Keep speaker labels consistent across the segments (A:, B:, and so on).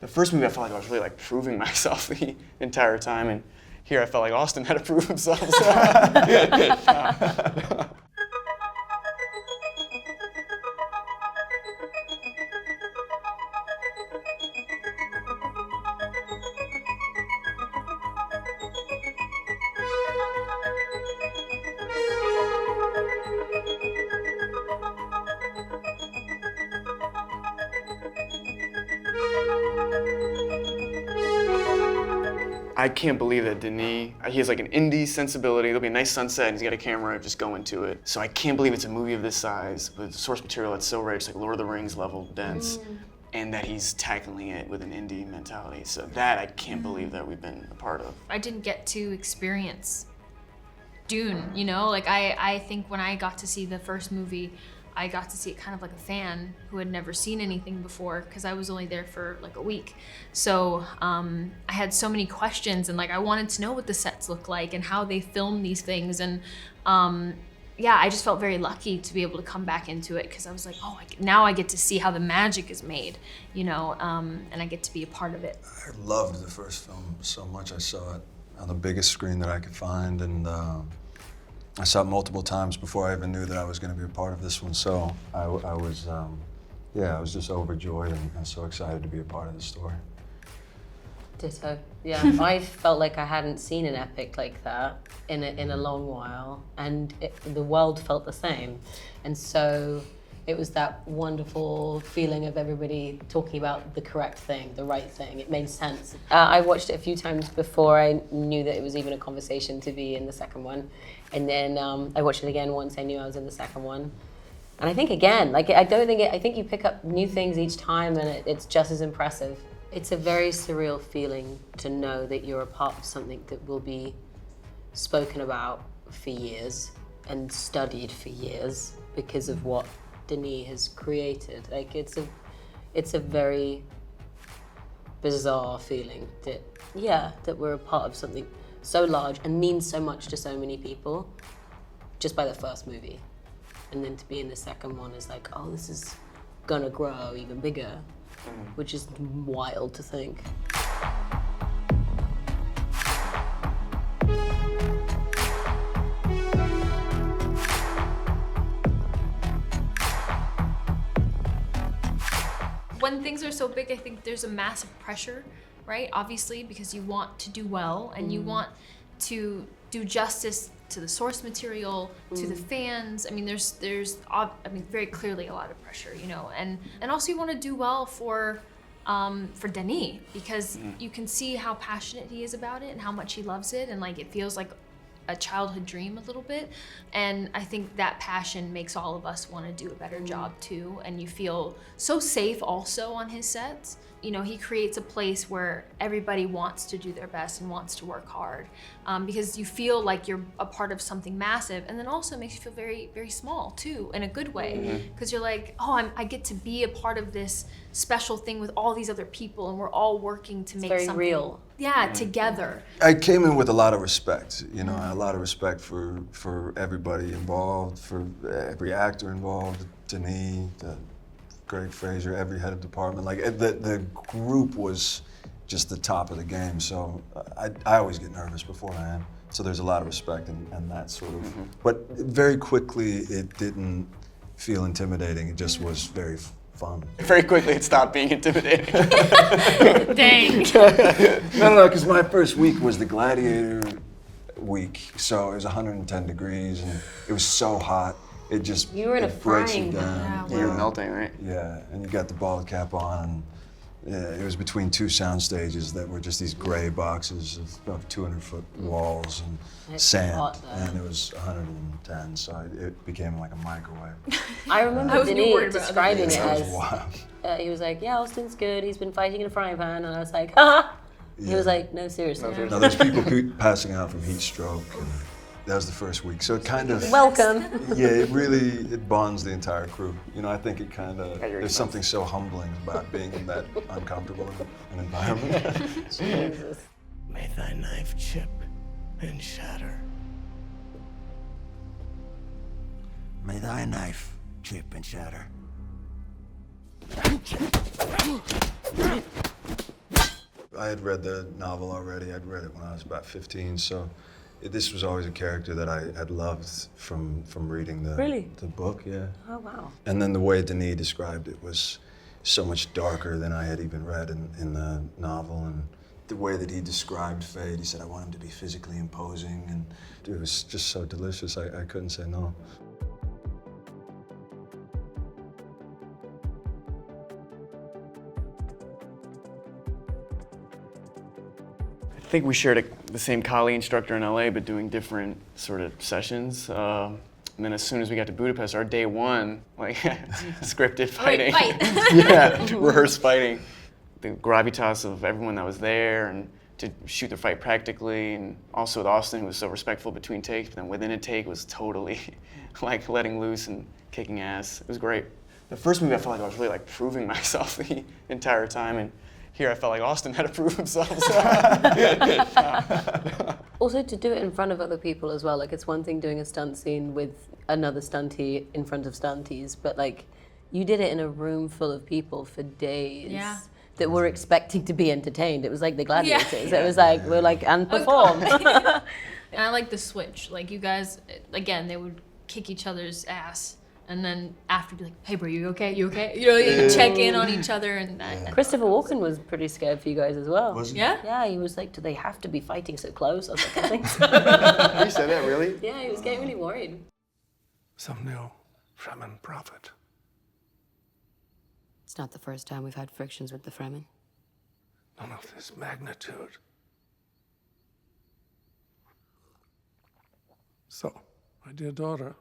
A: the first movie I felt like I was really like proving myself the entire time, and here I felt like Austin had to prove himself. So. I can't believe that Denis, he has like an indie sensibility. There'll be a nice sunset and he's got a camera, just go into it. So I can't believe it's a movie of this size with source material that's so rich, like Lord of the Rings level dense, and that he's tackling it with an indie mentality. So that I can't believe that we've been a part of.
B: I didn't get to experience Dune, you know? Like I think when I got to see the first movie, I got to see it kind of like a fan who had never seen anything before, because I was only there for like a week. So I had so many questions, and like I wanted to know what the sets look like and how they film these things. And yeah, I just felt very lucky to be able to come back into it, because I was like, oh, now I get to see how the magic is made, you know, and I get to be a part of it.
C: I loved the first film so much. I saw it on the biggest screen that I could find, and I saw it multiple times before I even knew that I was going to be a part of this one. So I was just overjoyed and so excited to be a part of the story.
D: Ditto. Yeah, I felt like I hadn't seen an epic like that in a long while, and the world felt the same. And so it was that wonderful feeling of everybody talking about the correct thing, the right thing. It made sense. I watched it a few times before I knew that it was even a conversation to be in the second one. And then I watched it again once I knew I was in the second one. And I think again, like I think you pick up new things each time, and it's just as impressive. It's a very surreal feeling to know that you're a part of something that will be spoken about for years and studied for years because of what Denis has created. Like it's a very bizarre feeling that we're a part of something so large and means so much to so many people just by the first movie. And then to be in the second one is like, oh, this is gonna grow even bigger, which is wild to think.
B: When things are so big, I think there's a massive pressure, right? Obviously, because you want to do well and you want to do justice to the source material, to the fans. I mean, there's very clearly a lot of pressure, you know, and also you want to do well for Denis, because you can see how passionate he is about it and how much he loves it, and like it feels like a childhood dream a little bit. And I think that passion makes all of us want to do a better job too. And you feel so safe also on his sets. You know, he creates a place where everybody wants to do their best and wants to work hard, because you feel like you're a part of something massive, and then also makes you feel very, very small too, in a good way, because you're like, oh, I get to be a part of this special thing with all these other people, and we're all working to make something
D: real.
B: Yeah, together.
C: I came in with a lot of respect, you know, a lot of respect for everybody involved, for every actor involved, Denis, Greg Fraser, every head of department. Like the group was just the top of the game. So I always get nervous beforehand. So there's a lot of respect and that sort of. But very quickly it didn't feel intimidating. It just was very fun.
A: Very quickly it stopped being intimidating.
B: Dang.
C: No, because my first week was the Gladiator week. So it was 110 degrees and it was so hot. It just
D: You were in a
C: breaks you
D: frying
C: down.
B: pan.
A: You're melting, right?
C: Yeah, and you got the bald cap on. It was between two sound stages that were just these gray boxes of 200-foot walls and
D: It's
C: sand,
D: hot there.
C: and it was 110, so it became like a microwave.
D: I remember
B: I was more worried
D: Denis
B: about
D: describing it
C: That was
D: as,
C: wild.
D: he was like, yeah, Austin's good, he's been fighting in a frying pan, and I was like, ha! He was
C: Yeah.
D: like, no, seriously.
C: Now there's people passing out from heat stroke, and that was the first week. So it kind of,
D: Welcome.
C: yeah, it bonds the entire crew. You know, I think it kind of,
A: At your
C: there's
A: expense.
C: something so humbling about being in that uncomfortable an environment.
D: Jesus.
E: May thy knife chip and shatter. May thy knife chip and shatter.
C: I had read the novel already. I'd read it when I was about 15, so this was always a character that I had loved from reading the book, yeah.
D: Oh, wow.
C: And then the way Denis described it was so much darker than I had even read in the novel. And the way that he described Feyd, he said, I want him to be physically imposing, and it was just so delicious, I couldn't say no.
A: I think we shared the same Kali instructor in LA, but doing different sort of sessions. And then as soon as we got to Budapest, our day one, like scripted fighting.
B: Fight.
A: Yeah, rehearsed fighting. The gravitas of everyone that was there, and to shoot the fight practically, and also with Austin, who was so respectful between takes, but then within a take was totally like letting loose and kicking ass. It was great. The first movie, I felt like I was really like proving myself the entire time, and here I felt like Austin had to prove himself.
D: Also, to do it in front of other people as well. Like, it's one thing doing a stunt scene with another stuntie in front of stunties, but like, you did it in a room full of people for days.
B: Yeah.
D: That were expecting to be entertained. It was like the gladiators.
B: Yeah.
D: It was like, we're like, and perform.
B: And I like the switch. Like, you guys, again, they would kick each other's ass. And then after, be like, hey, bro, you okay? You okay? You know, you check in on each other. And that.
D: Christopher Walken was pretty scared for you guys as well.
C: Was he?
B: Yeah?
D: Yeah, he was like, do they have to be fighting so close? I was like, I think so.
A: You said that, really?
D: Yeah, he was getting really worried.
E: Some new Fremen prophet.
F: It's not the first time we've had frictions with the Fremen.
E: None of this magnitude. So, my dear daughter,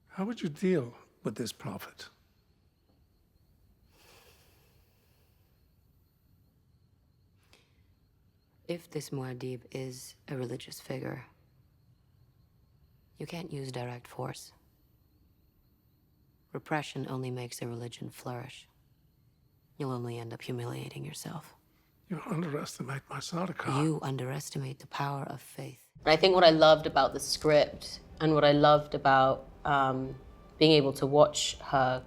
E: how would you deal with this prophet?
F: If this Muad'Dib is a religious figure, you can't use direct force. Repression only makes a religion flourish. You'll only end up humiliating yourself.
E: You underestimate my Sardaukar.
F: You underestimate the power of faith.
D: I think what I loved about the script and what I loved about being able to watch her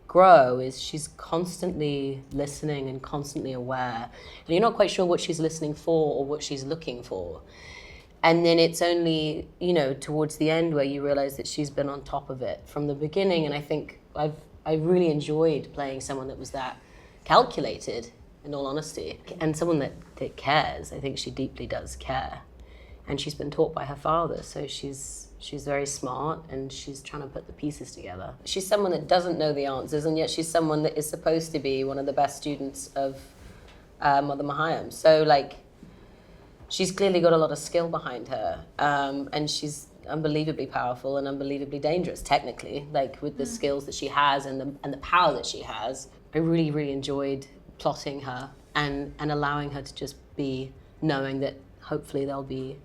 D: grow is she's constantly listening and constantly aware. And you're not quite sure what she's listening for or what she's looking for. And then it's only, towards the end where you realize that she's been on top of it from the beginning. And I think I really enjoyed playing someone that was that calculated, in all honesty, and someone that cares. I think she deeply does care. And she's been taught by her father, so she's very smart, and she's trying to put the pieces together. She's someone that doesn't know the answers, and yet she's someone that is supposed to be one of the best students of Mother Mahayam. So, she's clearly got a lot of skill behind her, and she's unbelievably powerful and unbelievably dangerous, technically, with the skills that she has and the power that she has. I really, really enjoyed plotting her and allowing her to just be, knowing that hopefully there'll be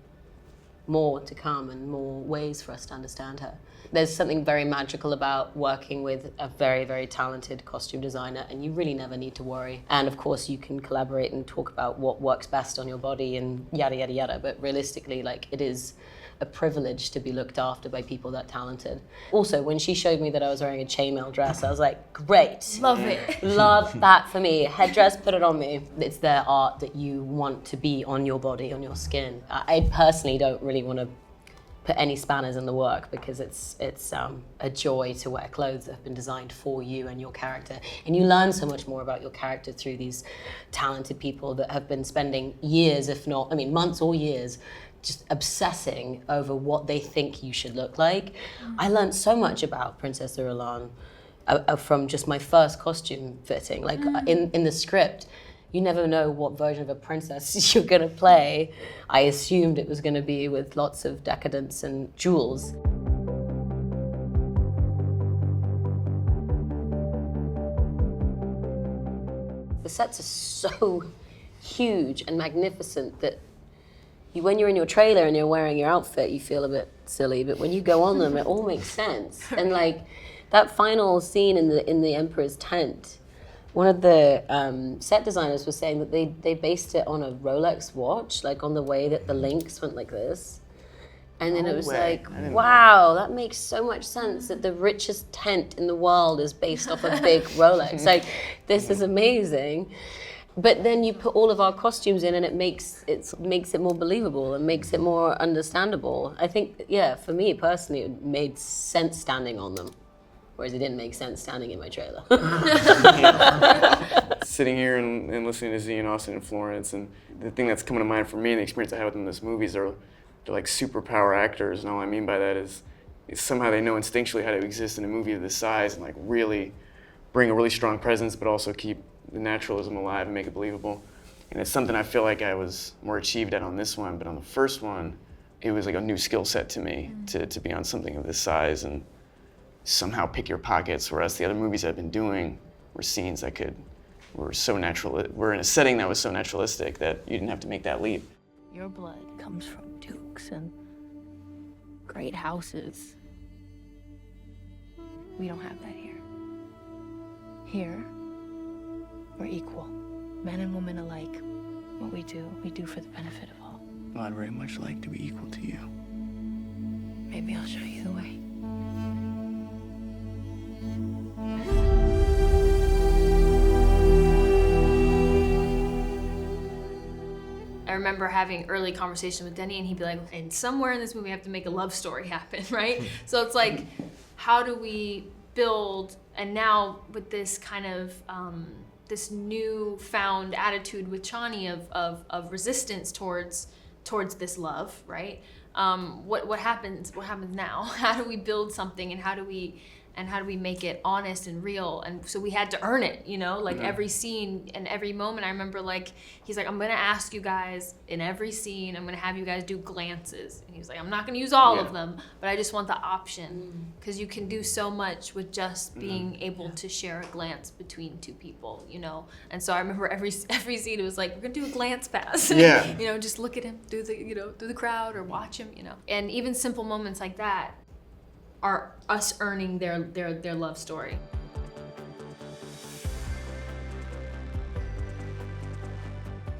D: more to come and more ways for us to understand her. There's something very magical about working with a very, very talented costume designer, and you really never need to worry. And of course, you can collaborate and talk about what works best on your body and yada, yada, yada. But realistically, it is a privilege to be looked after by people that talented. Also, when she showed me that I was wearing a chainmail dress, I was like, great.
B: Love it.
D: Love that for me. Headdress, put it on me. It's their art that you want to be on your body, on your skin. I personally don't really want to put any spanners in the work because it's a joy to wear clothes that have been designed for you and your character. And you learn so much more about your character through these talented people that have been spending years, if not, months or years, just obsessing over what they think you should look like. I learned so much about Princess Irulan from just my first costume fitting. In the script, you never know what version of a princess you're gonna play. I assumed it was gonna be with lots of decadence and jewels. The sets are so huge and magnificent that when you're in your trailer and you're wearing your outfit, you feel a bit silly, but when you go on them, it all makes sense. And that final scene in the Emperor's tent, one of the set designers was saying that they based it on a Rolex watch, on the way that the links went like this. And then it was wow, that makes so much sense that the richest tent in the world is based off a big Rolex. This is amazing. But then you put all of our costumes in, and it makes it more believable and makes it more understandable. I think, yeah, for me personally, it made sense standing on them, whereas it didn't make sense standing in my trailer.
A: Sitting here and listening to Z and Austin and Florence, and the thing that's coming to mind for me and the experience I had with them in this movie is they're like superpower actors, and all I mean by that is somehow they know instinctually how to exist in a movie of this size and like really bring a really strong presence, but also keep the naturalism alive and make it believable. And it's something I feel like I was more achieved at on this one, but on the first one, it was like a new skill set to me to be on something of this size and somehow pick your pockets, whereas the other movies I've been doing were scenes that were so natural, were in a setting that was so naturalistic that you didn't have to make that leap.
G: Your blood comes from dukes and great houses. We don't have that here. Here, we're equal. Men and women alike. What we do for the benefit of all.
H: I'd very much like to be equal to you.
G: Maybe I'll show you the way.
B: I remember having early conversation with Denny, and he'd be like, and somewhere in this movie I have to make a love story happen, right? So it's like, how do we build, and now with this kind of, this new found attitude with Chani of resistance towards this love, right? What happens now? How do we build something, and how do we make it honest and real? And so we had to earn it, like every scene and every moment. I remember he's like, I'm gonna ask you guys in every scene, I'm gonna have you guys do glances. And he's like, I'm not gonna use all of them, but I just want the option. Because you can do so much with just being able to share a glance between two people, And so I remember every scene, it was like, we're gonna do a glance pass.
A: Yeah.
B: Just look at him through the crowd or watch him, And even simple moments like that are us earning their love story.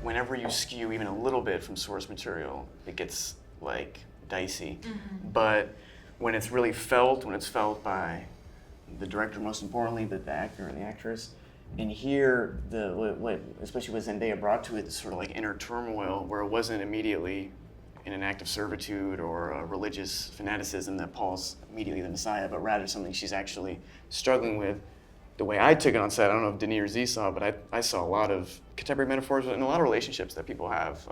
A: Whenever you skew even a little bit from source material, it gets like dicey. But when it's really felt, when it's felt by the director most importantly, but the actor and the actress, and here what especially what Zendaya brought to it, this sort of like inner turmoil where it wasn't immediately in an act of servitude or a religious fanaticism that Paul's immediately the Messiah, but rather something she's actually struggling with. The way I took it on set, I don't know if Denis or Z saw, but I saw a lot of contemporary metaphors in a lot of relationships that people have,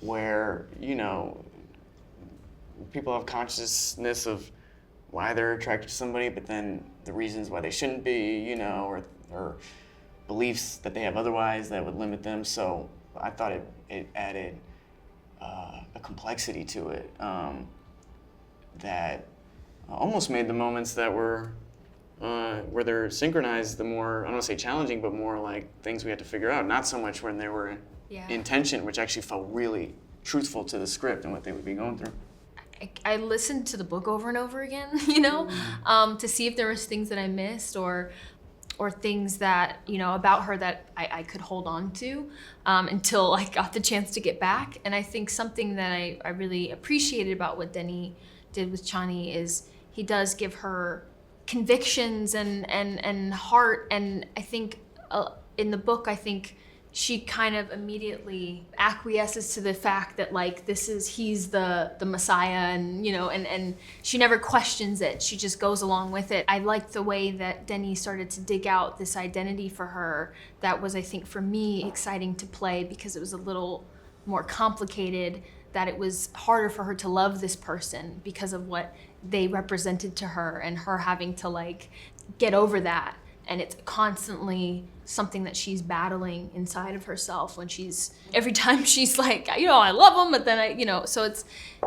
A: where, people have consciousness of why they're attracted to somebody, but then the reasons why they shouldn't be, or beliefs that they have otherwise that would limit them. So I thought it added a complexity to it that almost made the moments that were where they're synchronized the more, I don't want to say challenging, but more like things we had to figure out. Not so much when they were in tension, which actually felt really truthful to the script and what they would be going through.
B: I listened to the book over and over again, to see if there was things that I missed or things that, about her that I could hold on to until I got the chance to get back. And I think something that I really appreciated about what Denis did with Chani is he does give her convictions and heart. And I think in the book, I think she kind of immediately acquiesces to the fact that he's the Messiah, and she never questions it. She just goes along with it. I liked the way that Denis started to dig out this identity for her. That was, I think, for me, exciting to play because it was a little more complicated, that it was harder for her to love this person because of what they represented to her and her having to get over that. And it's constantly something that she's battling inside of herself when every time she's like, I love him, but then so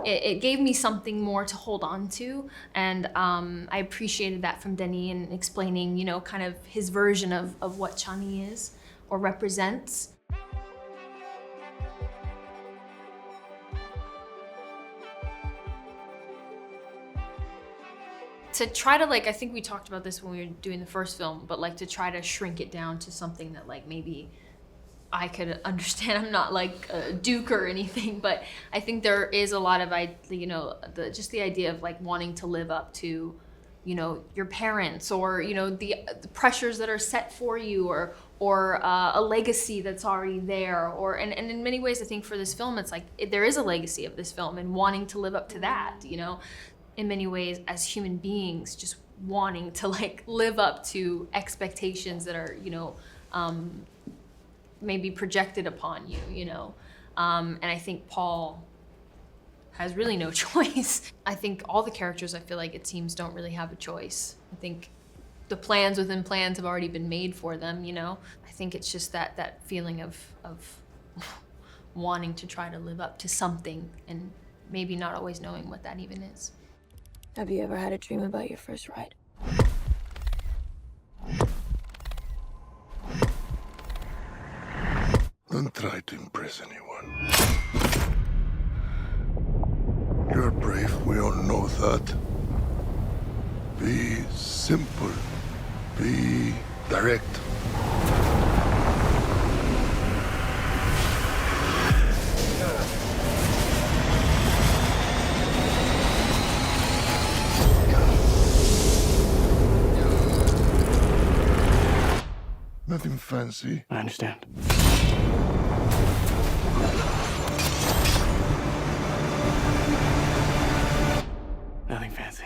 B: it gave me something more to hold on to. And I appreciated that from Denis in explaining, kind of his version of what Chani is or represents. To try to I think we talked about this when we were doing the first film, but to try to shrink it down to something that maybe I could understand. I'm not a duke or anything, but I think there is a lot of just the idea of wanting to live up to your parents or the pressures that are set for you or or a legacy that's already there, or and in many ways I think for this film it's like there is a legacy of this film and wanting to live up to that, you know, in many ways as human beings, just wanting to like live up to expectations that are, you know, maybe projected upon you, you know, and I think Paul has really no choice. I think all the characters, I feel like it seems, don't really have a choice. I think the plans within plans have already been made for them, you know? I think it's just that feeling of wanting to try to live up to something and maybe not always knowing what that even is.
G: Have you ever had a dream about your first ride?
E: Don't try to impress anyone. You're brave, we all know that. Be simple. Be direct. Nothing fancy.
A: I understand. Nothing fancy.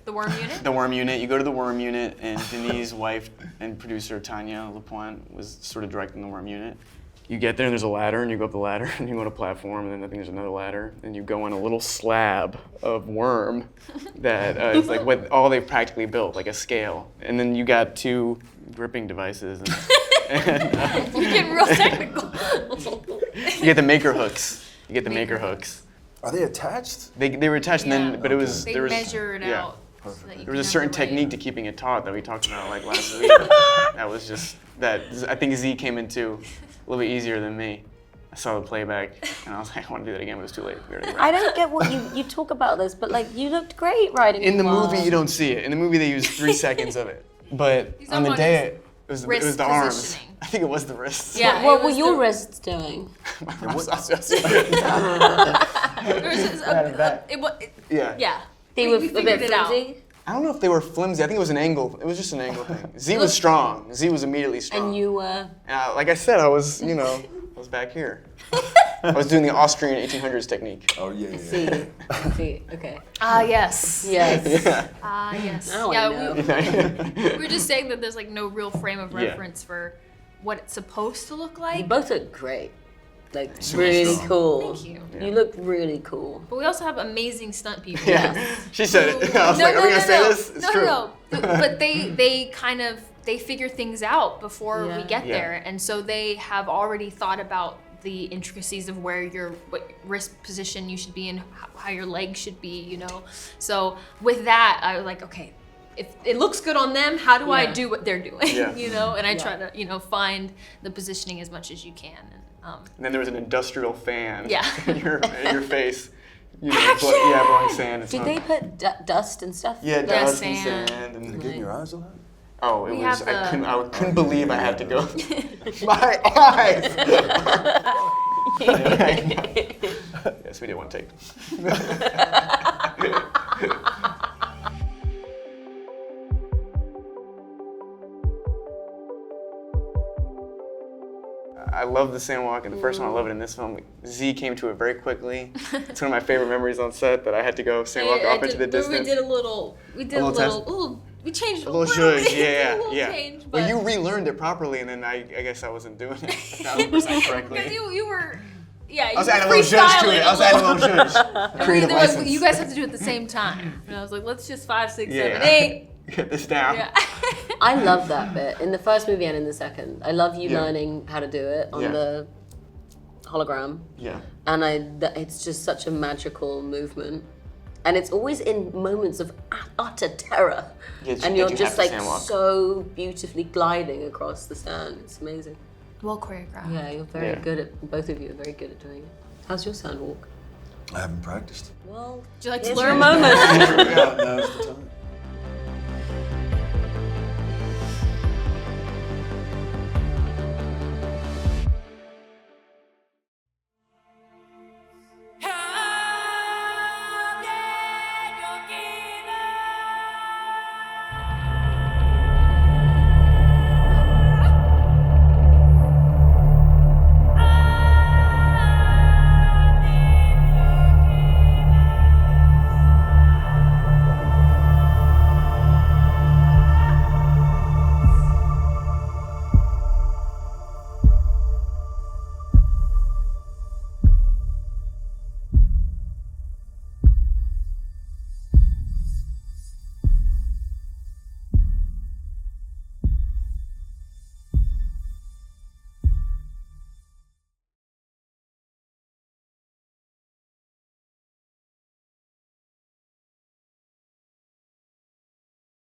B: The Worm Unit?
A: The Worm Unit. You go to the Worm Unit, and Denis' wife and producer Tanya LaPointe was sort of directing the Worm Unit. You get there, and there's a ladder, and you go up the ladder, and you go on a platform, and then I think there's another ladder, and you go on a little slab of worm that is like what all they've practically built, like a scale. And then you got 2 gripping devices. And,
B: You're getting real technical.
A: you get the maker hooks. You get the maker hooks.
C: Are they attached?
A: They were attached, and
B: Yeah.
A: then but it was
B: They
A: there was
B: measure it
A: yeah.
B: out. So that you
A: There was a
B: can
A: certain
B: have the right-
A: technique to keeping it taut that we talked about like last week. That was just that. I think Z came into a little bit easier than me. I saw the playback and I was like, I want to do that again, but it was too late. We already
D: I don't get what you talk about this, but like you looked great riding
A: in the
D: Mars.
A: movie, you don't see it. In the movie, they use 3 seconds of it. But
B: He's
A: on the
B: up on
A: day,
B: his
A: it was
B: wrist
A: the arms.
B: positioning.
A: I think it was the wrists.
B: Yeah.
D: What
B: it
D: were
B: was
D: your
B: the-
D: wrists doing?
B: There was this-
A: Yeah.
B: yeah.
D: They
B: We
D: were a
B: figured
D: bit
B: it out.
D: flimsy.
A: I don't know if they were flimsy. I think it was an angle. It was just an angle thing. Z was strong. Z was immediately strong.
D: And you were.
A: Like I said, I was, you know, I was back here. I was doing the Austrian 1800s technique.
C: Oh yeah.
D: See, see, okay.
B: Ah, yes.
D: Yes.
A: Yeah.
B: Ah, yes.
D: Now I
B: yeah,
D: know.
B: we were just saying that there's like no real frame of reference for what it's supposed to look
D: You
B: like.
D: both look great. Like
A: Super
D: really
A: strong.
D: cool.
B: Thank you.
D: You look really cool.
B: But we also have amazing stunt people.
A: Yeah. She said it. I was like, are we gonna say this? It's true.
B: No. But they kind of they figure things out before we
D: Yeah.
B: get
A: Yeah.
B: there, and so they have already thought about the intricacies of where what wrist position you should be in, how your legs should be, you know. So with that, I was like, okay, if it looks good on them, how do I
D: Yeah.
B: do what they're doing,
A: Yeah.
B: you know? And I try to, you know, find the positioning as much as you can.
A: And then there was an industrial fan
B: Yeah.
A: in your face. You know, blowing sand. And
D: Did
A: smoke.
D: they put dust and stuff?
A: Yeah,
B: Yeah,
A: dust and
B: sand.
A: sand.
C: Did it
A: And,
C: get in your eyes a lot?
A: oh, it
B: We
A: was.
B: have
A: I couldn't believe I had to go. My eyes. Yes, we did one take. I love the sandwalk, and the first one I love it in this film. Z came to it very quickly. It's one of my favorite memories on set that I had to go sandwalk off into the distance.
B: We did a little
A: A little test?
B: we changed
A: A little zhuzh,
B: bit,
A: yeah,
B: a little
A: yeah.
B: change,
A: Well,
B: but-
A: you relearned it properly, and then I guess I wasn't doing it 1,000% correctly.
B: Because you were, yeah, you
A: I was
B: were
A: adding a little zhuzh to it.
B: freestyling
A: I was
B: a
A: adding a
B: little.
A: little zhuzh.
B: And
A: Creative
B: they were like,
A: license.
B: you guys have to do it at the same time. And I was like, let's just 5, 6, 7,
A: Yeah.
B: 8.
A: Get this down.
B: Yeah.
D: I love that bit in the first movie and in the second. I love you
A: Yeah.
D: learning how to do it on
A: Yeah.
D: the hologram,
A: Yeah.
D: and it's just such a magical movement, and it's always in moments of utter terror,
A: Yeah, that
D: and
A: you
D: you're
A: have
D: just
A: to
D: like
A: sandwalk.
D: so beautifully gliding across the sand. It's amazing.
B: Well choreographed.
D: Yeah, you're very
A: Yeah.
D: good at both of you are very good at doing it. How's your sandwalk?
C: I haven't practiced.
D: Well,
B: Would you like to
D: here's
B: learn?
D: your moment.
C: Yeah, now's the time.